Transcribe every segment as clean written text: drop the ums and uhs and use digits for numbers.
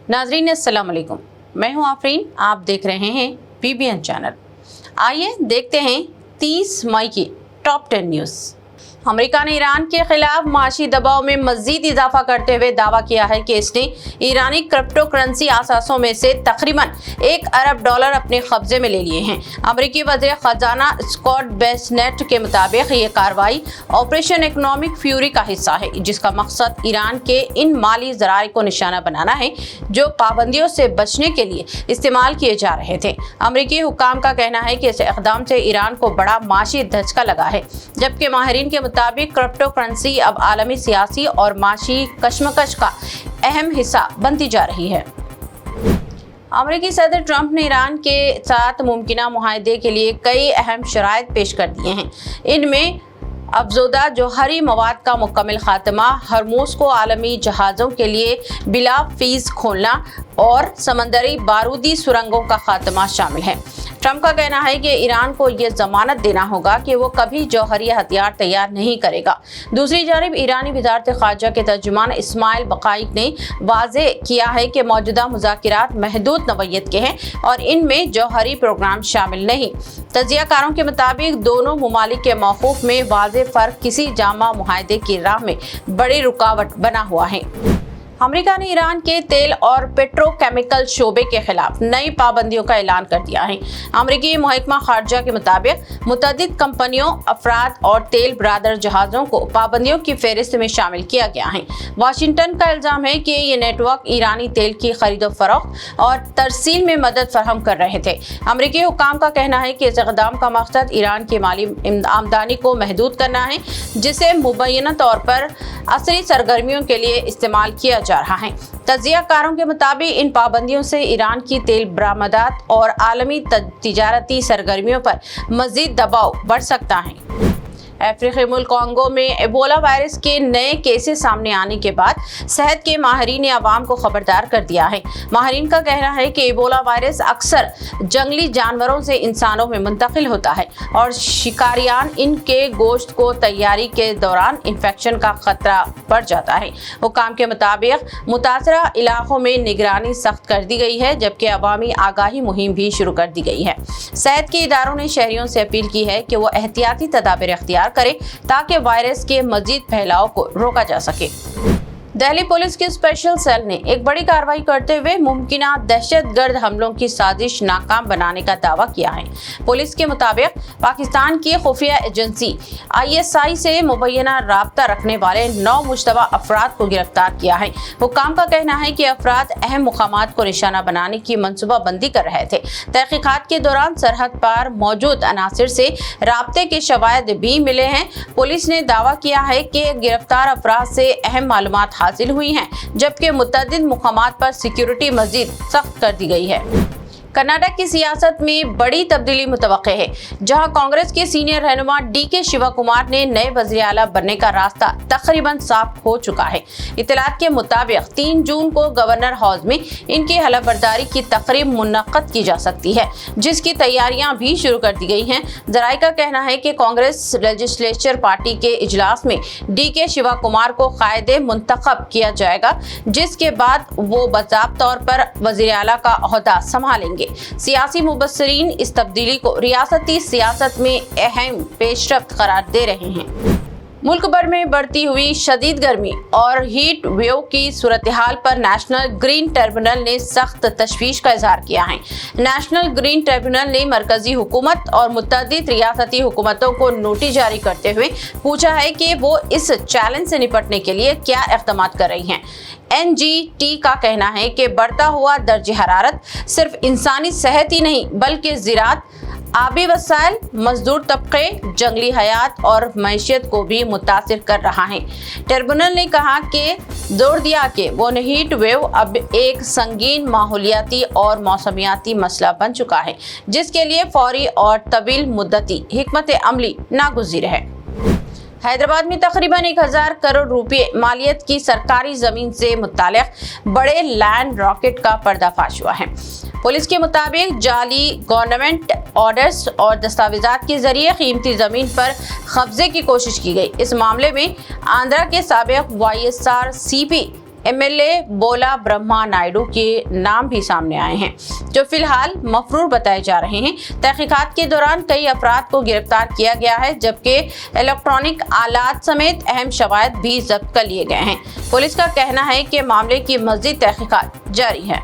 नाजरीन अस्सलाम वालेकुम, मैं हूं आफरीन। आप देख रहे हैं PBN चैनल। आइए देखते हैं 30 मई की टॉप 10 न्यूज़। अमेरिका ने ईरान के खिलाफ माशी दबाव में मजीद इजाफा करते हुए दावा किया है कि इसने ईरानी क्रिप्टो करेंसी असासों में से तकरीबन $1 अरब अपने कब्जे में ले लिए हैं। अमेरिकी वज़ीर खजाना स्कॉट बेसेंट के मुताबिक ये कार्रवाई ऑपरेशन इकोनॉमिक फ्यूरी का हिस्सा है, जिसका मकसद ईरान के इन माली ज़राए को निशाना बनाना है जो पाबंदियों से बचने के लिए इस्तेमाल किए जा रहे थे। अमेरिकी हुक्काम का कहना है कि इस इक़दाम से ईरान को बड़ा माशी धचका लगा है, जबकि माहिरीन के मुताबिक क्रिप्टो करेंसी अब आलमी सियासी और माशी कशमकश का अहम हिस्सा बनती जा रही है। अमेरिकी सदर ट्रंप ने ईरान के साथ मुमकिना मुआहदे के लिए कई अहम शराइत पेश कर दिए हैं। इनमें अफज़ोदा जौहरी मवाद का मुकम्मल खात्मा, हरमुज़ को आलमी जहाज़ों के लिए बिला फीस खोलना और समंदरी बारूदी सुरंगों का खात्मा शामिल है। ट्रंप का कहना है कि ईरान को यह जमानत देना होगा कि वो कभी जौहरी हथियार तैयार नहीं करेगा। दूसरी जानिब ईरानी वज़ारत ख़ारजा के तर्जुमान इस्माइल बक़ाई ने वाज़े किया है कि मौजूदा मुज़ाकिरात महदूद नौइयत के हैं और इनमें जौहरी प्रोग्राम शामिल नहीं। तजियाकारों के मुताबिक दोनों ममालिक के मौक़ूफ़ में वाज़े फ़र्क किसी जामा मुआहदे की राह में बड़ी रुकावट बना हुआ है। अमेरिका ने ईरान के तेल और पेट्रोकेमिकल शोबे के खिलाफ नई पाबंदियों का ऐलान कर दिया है। अमेरिकी महकमा खारजा के मुताबिक मुतअद्दिद कंपनियों, अफराद और तेल बरादर जहाज़ों को पाबंदियों की फहरिस्त में शामिल किया गया है। वाशिंगटन का इल्ज़ाम है कि ये नेटवर्क ईरानी तेल की खरीदो फरोख्त और तरसील में मदद फराहम कर रहे थे। अमेरिकी हुक्काम का कहना है कि इस इक़दाम का मकसद ईरान की माली आमदनी को महदूद करना है, जिसे मुबैना तौर पर असली सरगर्मियों के लिए इस्तेमाल किया जा रहा है। तजियाकारों के मुताबिक इन पाबंदियों से ईरान की तेल बरामदात और आलमी तिजारती सरगर्मियों पर मजीद दबाव बढ़ सकता है। अफ्रीकी मुल्क कांगो में एबोला वायरस के नए केसेस सामने आने के बाद सेहत के माहिरीन ने आवाम को खबरदार कर दिया है। माहिरीन का कहना है कि एबोला वायरस अक्सर जंगली जानवरों से इंसानों में मुंतकिल होता है और शिकारियान इनके गोश्त को तैयारी के दौरान इन्फेक्शन का खतरा बढ़ जाता है। हुक्काम के मुताबिक मुतासरा इलाकों में निगरानी सख्त कर दी गई है, जबकि अवामी आगाही मुहिम भी शुरू कर दी गई है। सेहत के इदारों ने शहरियों से अपील की है कि वो एहतियाती तदाबीर इख्तियार करें ताकि वायरस के मजीद फैलाव को रोका जा सके। दिल्ली पुलिस की स्पेशल सेल ने एक बड़ी कार्रवाई करते हुए मुमकिना दहशतगर्द हमलों की साजिश नाकाम बनाने का दावा किया है। पुलिस के मुताबिक पाकिस्तान की खुफिया एजेंसी ISI से मुबैना राब्ता रखने वाले 9 मुश्तबा अफराद को गिरफ्तार किया है। हुक्काम का कहना है कि अफराद अहम मुकामात को निशाना बनाने की मनसूबा बंदी कर रहे थे। तहकीकात के दौरान सरहद पार मौजूद अनासिर से राब्ते के शवाहिद भी मिले हैं। पुलिस ने दावा किया है कि गिरफ्तार अफराद से अहम मालूमात हासिल हुई हैं, जबकि मुतअद्दिद मुकामात पर सिक्योरिटी मजीद सख्त कर दी गई है। कर्नाटक की सियासत में बड़ी तब्दीली मुतवक्के है, जहां कांग्रेस के सीनियर रहनुमा DK शिवा कुमार ने नए वज़ीर आला बनने का रास्ता तकरीबन साफ हो चुका है। इत्तलात के मुताबिक 3 जून को गवर्नर हाउस में इनकी हलफबर्दारी की तकरीब मुनक्कद की जा सकती है, जिसकी तैयारियां भी शुरू कर दी गई हैं। ज़राए का कहना है कि कांग्रेस लेजिस्लेचर पार्टी के इजलास में DK शिवा कुमार को कायदे मुंतखब किया जाएगा, जिसके बाद वो बाज़ाब्ता तौर पर वज़ीर आला का ओहदा संभालेंगे। सियासी मुबस्सिरीन इस तब्दीली को रियासती सियासत में अहम पेशरफ्त करार दे रहे हैं। मुल्क भर में बढ़ती हुई शदीद गर्मी और हीट वेव की सूरत हाल पर नेशनल ग्रीन ट्रिब्यूनल ने सख्त तशवीश का इजहार किया है। नेशनल ग्रीन ट्रिब्यूनल ने मरकजी हुकूमत और मुतअद्दिद रियासती हुकूमतों को नोटिस जारी करते हुए पूछा है कि वो इस चैलेंज से निपटने के लिए क्या इक़दाम कर रही हैं। NGT का कहना है कि बढ़ता हुआ दर्ज हरारत सिर्फ इंसानी सेहत ही नहीं बल्कि ज़राअत, आबी वसाइल, मजदूर तबके, जंगली हयात और मैशियत को भी मुतासिर कर रहा है। ट्रिब्यूनल ने कहा कि जोर दिया कि वो हीट वेव अब एक संगीन माहौलियाती और मौसमियाती मसला बन चुका है, जिसके लिए फौरी और तवील मुद्दती हिकमत अमली नागुज़ीर है। हैदराबाद में तकरीबन 1000 करोड़ रुपए मालियत की सरकारी जमीन से मुताल्लिक़ बड़े लैंड रॉकेट का पर्दाफाश हुआ है। पुलिस के मुताबिक जाली गवर्नमेंट ऑर्डर्स और दस्तावेजात के जरिए कीमती जमीन पर कब्जे की कोशिश की गई। इस मामले में आंध्रा के साबिक YSR CP MLA बोला ब्रह्मा नायडू के नाम भी सामने आए हैं, जो फिलहाल मफरूर बताए जा रहे हैं। तहकीकात के दौरान कई अफराद को गिरफ्तार किया गया है, जबकि इलेक्ट्रॉनिक आलात समेत अहम शवाहिद भी जब्त कर लिए गए हैं। पुलिस का कहना है कि मामले की मज़ीद तहकीकात जारी है।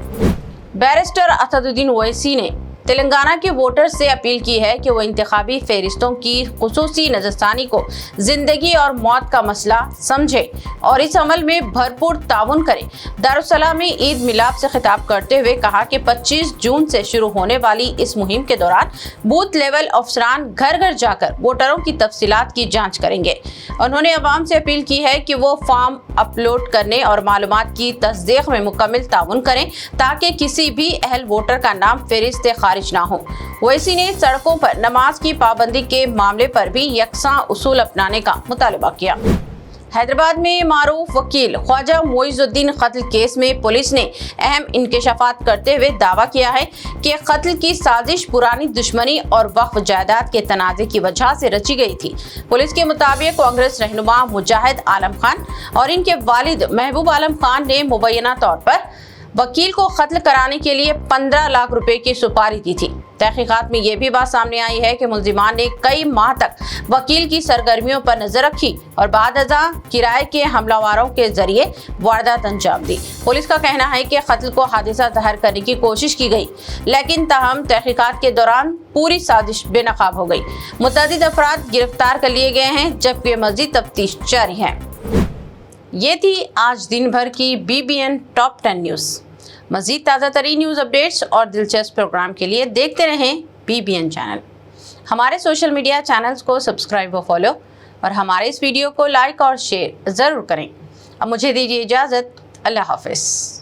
बैरिस्टर असदुद्दीन ओवैसी ने तेलंगाना के वोटर्स से अपील की है कि वो इंतखाबी फहरिस्तों की खुसूसी नजरसानी को जिंदगी और मौत का मसला समझे और इस अमल में भरपूर ताउन करें। दारुस्सलाम में ईद मिलाप से खिताब करते हुए कहा कि 25 जून से शुरू होने वाली इस मुहिम के दौरान बूथ लेवल अफसरान घर घर जाकर वोटरों की तफसीलात की जाँच करेंगे। उन्होंने अवाम से अपील की है कि वो फॉर्म अपलोड करने और मालूमात की तस्दीक में मुकम्मल ताउन करें, ताकि किसी भी अहल वोटर का नाम फहरिस्त खारिज ना हो। ओवैसी ने सड़कों पर नमाज की पाबंदी के मामले पर भी यकसा उसूल अपनाने का मुतालबा किया। हैदराबाद में मारूफ वकील ख्वाजा मोइजुद्दीन कत्ल केस में पुलिस ने अहम इंकशाफात करते हुए दावा किया है कि कत्ल की साजिश पुरानी दुश्मनी और वक्फ जायदाद के तनाज़े की वजह से रची गई थी। पुलिस के मुताबिक कांग्रेस रहनुमा मुजाहिद आलम खान और इनके वालिद महबूब आलम खान ने मुबैना तौर पर वकील को कत्ल कराने के लिए 15 लाख रुपए की सुपारी दी थी। तहकीकात में यह भी बात सामने आई है कि मुल्जिमान ने कई माह तक वकील की सरगर्मियों पर नजर रखी और बादअज़ा किराए के हमलावरों के जरिए वारदात अंजाम दी। पुलिस का कहना है कि कत्ल को हादसा ज़ाहिर करने की कोशिश की गई, लेकिन ताहम तहकीकात के दौरान पूरी साजिश बेनकाब हो गई। मुतअद्दिद अफराद गिरफ्तार कर लिए गए हैं, जबकि मज़ीद तफ्तीश जारी है। ये थी आज दिन भर की BBN टॉप 10 न्यूज़। मज़ीद ताज़ा तरीन न्यूज़ अपडेट्स और दिलचस्प प्रोग्राम के लिए देखते रहें BBN चैनल। हमारे सोशल मीडिया चैनल्स को सब्सक्राइब व फॉलो और हमारे इस वीडियो को लाइक और शेयर ज़रूर करें। अब मुझे दीजिए इजाज़त। अल्लाह हाफ़िज़।